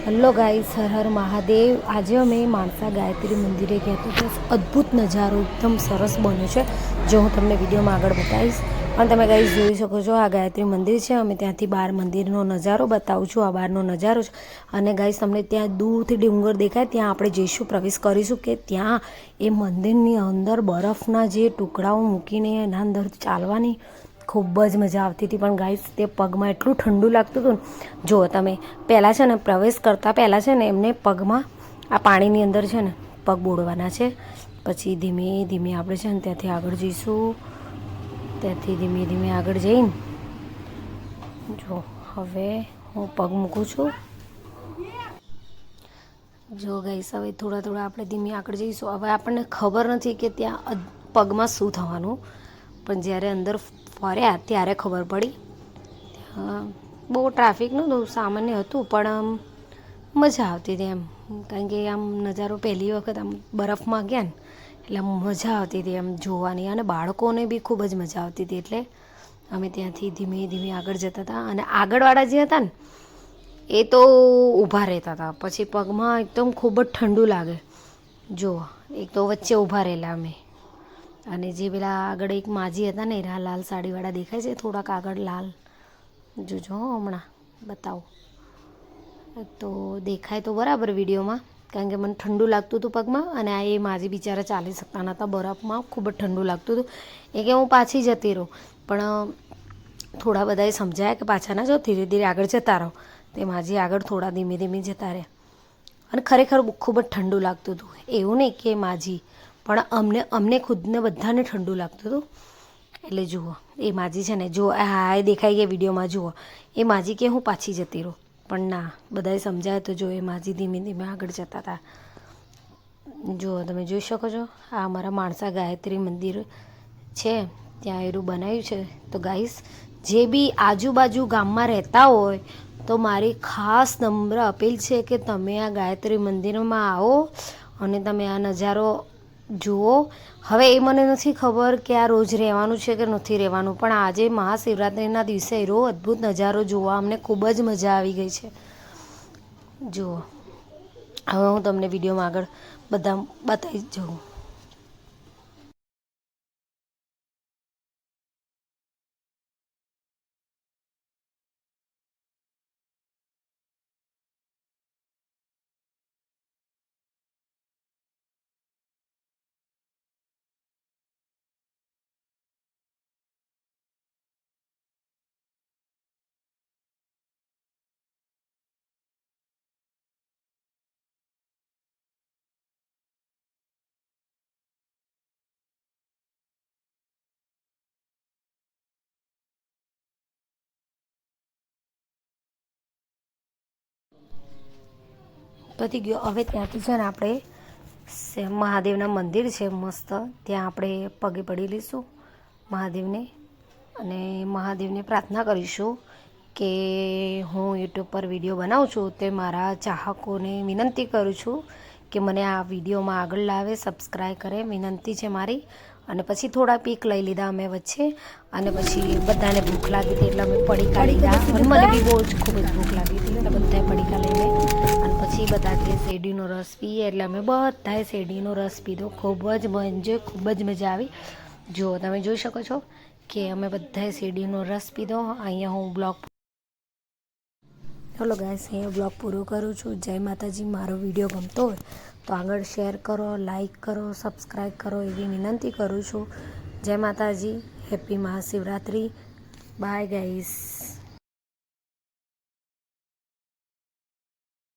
Hello guys, Har Har Mahadev. આજે અમે માણસા ગાયત્રી મંદિરે ગયા તો ત્યાં અદ્ભુત નજારો એકદમ સરસ બન્યો છે, જો હું તમને વિડીયોમાં આગળ બતાવીશ। અને તમે ગાઈસ જોઈ શકો છો, આ ગાયત્રી મંદિર છે। અમે ત્યાંથી બહાર મંદિરનો નજારો બતાવું છું। આ બહારનો નજારો છે। અને ગાઈસ તમને ત્યાં દૂરથી ડુંગર દેખાય, ત્યાં આપણે જઈશું, પ્રવેશ કરીશું કે ત્યાં એ મંદિરની અંદર બરફના જે ટુકડાઓ મૂકીને એના અંદર ચાલવાની ખૂબ જ મજા આવતી હતી। પણ ગાઈસ તે પગમાં એટલું ઠંડુ લાગતું હતું ને। જો તમે પહેલાં છે ને પ્રવેશ કરતાં પહેલાં છે ને એમને પગમાં આ પાણીની અંદર છે ને પગ બોળવાના છે। પછી ધીમે ધીમે આપણે છે ને ત્યાંથી આગળ જઈશું। ત્યાંથી ધીમે ધીમે આગળ જઈને જો હવે હું પગ મૂકું છું। જો ગાઈસ હવે થોડા થોડા આપણે ધીમે આગળ જઈશું। હવે આપણને ખબર નથી કે ત્યાં પગમાં શું થવાનું, પણ જ્યારે અંદર ફર્યા ત્યારે ખબર પડી। બહુ ટ્રાફિક નહોતું, સામાન્ય હતું, પણ આમ મજા આવતી હતી એમ, કારણ કે આમ નજારો પહેલી વખત આમ બરફમાં ગયા ને એટલે મજા આવતી હતી એમ જોવાની, અને બાળકોને બી ખૂબ જ મજા આવતી હતી। એટલે અમે ત્યાંથી ધીમે ધીમે આગળ જતા હતા, અને આગળવાળા જે હતા ને એ તો ઊભા રહેતા હતા, પછી પગમાં એકદમ ખૂબ જ ઠંડુ લાગે। જો એક તો વચ્ચે ઊભા રહેલા અમે, અને જે પેલા આગળ એક માજી હતા ને એના લાલ સાડીવાળા દેખાય છે થોડાક આગળ લાલ, જોજો હમણાં બતાવો તો દેખાય તો બરાબર વિડીયોમાં, કારણ કે મને ઠંડુ લાગતું હતું પગમાં, અને આ એ માજી બિચારા ચાલી શકતા નહોતા બરફમાં, ખૂબ જ ઠંડુ લાગતું હતું। એ કે હું પાછી જતી રહું, પણ થોડા બધાએ સમજાયા કે પાછા ના જાઓ, ધીરે ધીરે આગળ જતા રહો। તે માજી આગળ થોડા ધીમે ધીમે જતા રહ્યા, અને ખરેખર ખૂબ જ ઠંડુ લાગતું હતું। એવું નહીં કે માજી, પણ અમને ખુદને બધાને ઠંડુ લાગતું હતું। એટલે જુઓ એ માજી છે ને, જો હા એ દેખાઈ ગયા વિડીયોમાં, જુઓ એ માજી કે હું પાછી જતી રહું, પણ ના, બધાએ સમજાય તો જો એ માજી ધીમે ધીમે આગળ જતા હતા। જુઓ તમે જોઈ શકો છો, આ અમારા માણસા ગાયત્રી મંદિર છે, ત્યાં એરું બનાવ્યું છે। તો ગાઈસ જે બી આજુબાજુ ગામમાં રહેતા હોય તો મારી ખાસ નમ્ર અપીલ છે કે તમે આ ગાયત્રી મંદિરમાં આવો અને તમે આ નજારો જુઓ। હવે એ મને નથી ખબર કે આ રોજ રહેવાનું છે કે નથી રહેવાનું, પણ આજે મહાશિવરાત્રિના દિવસે એવો અદ્ભુત નજારો જોવા અમને ખૂબ જ મજા આવી ગઈ છે। જુઓ હવે હું તમને વિડીયોમાં આગળ બધા બતાવી જાઉં। પતી ગયો। હવે ત્યાંથી છે ને આપણે મહાદેવના મંદિર છે મસ્ત, ત્યાં આપણે પગે પડી લઈશું મહાદેવને, અને મહાદેવને પ્રાર્થના કરીશું કે હું યુટ્યુબ પર વિડીયો બનાવું છું તે મારા ચાહકોને વિનંતી કરું છું કે મને આ વિડીયોમાં આગળ લાવે, સબસ્ક્રાઈબ કરે, વિનંતી છે મારી। અને પછી થોડા પીક લઈ લીધા અમે વચ્ચે, અને પછી બધાને ભૂખ લાગી હતી એટલે અમે પડીકા લીધા, અને મને બી બહુ જ ખૂબ જ ભૂખ લાગી હતી એટલે બધાએ પડીકા લઈને, અને પછી બધા કે શેરડીનો રસ પીએ, એટલે અમે બધાએ શેરડીનો રસ પીધો। ખૂબ જ મજા આવી। જો તમે જોઈ શકો છો કે અમે બધાએ શેરડીનો રસ પીધો। અહીંયા હું બ્લોગ, ચલો ગાઈસ અહીંયા બ્લોગ પૂરો કરું છું। જય માતાજી। મારો વિડીયો ગમતો હોય તો આગળ શેર કરો, લાઈક કરો, સબસ્ક્રાઈબ કરો એવી વિનંતી કરું છું। જય માતાજી। હેપી મહાશિવરાત્રિ। Bye guys.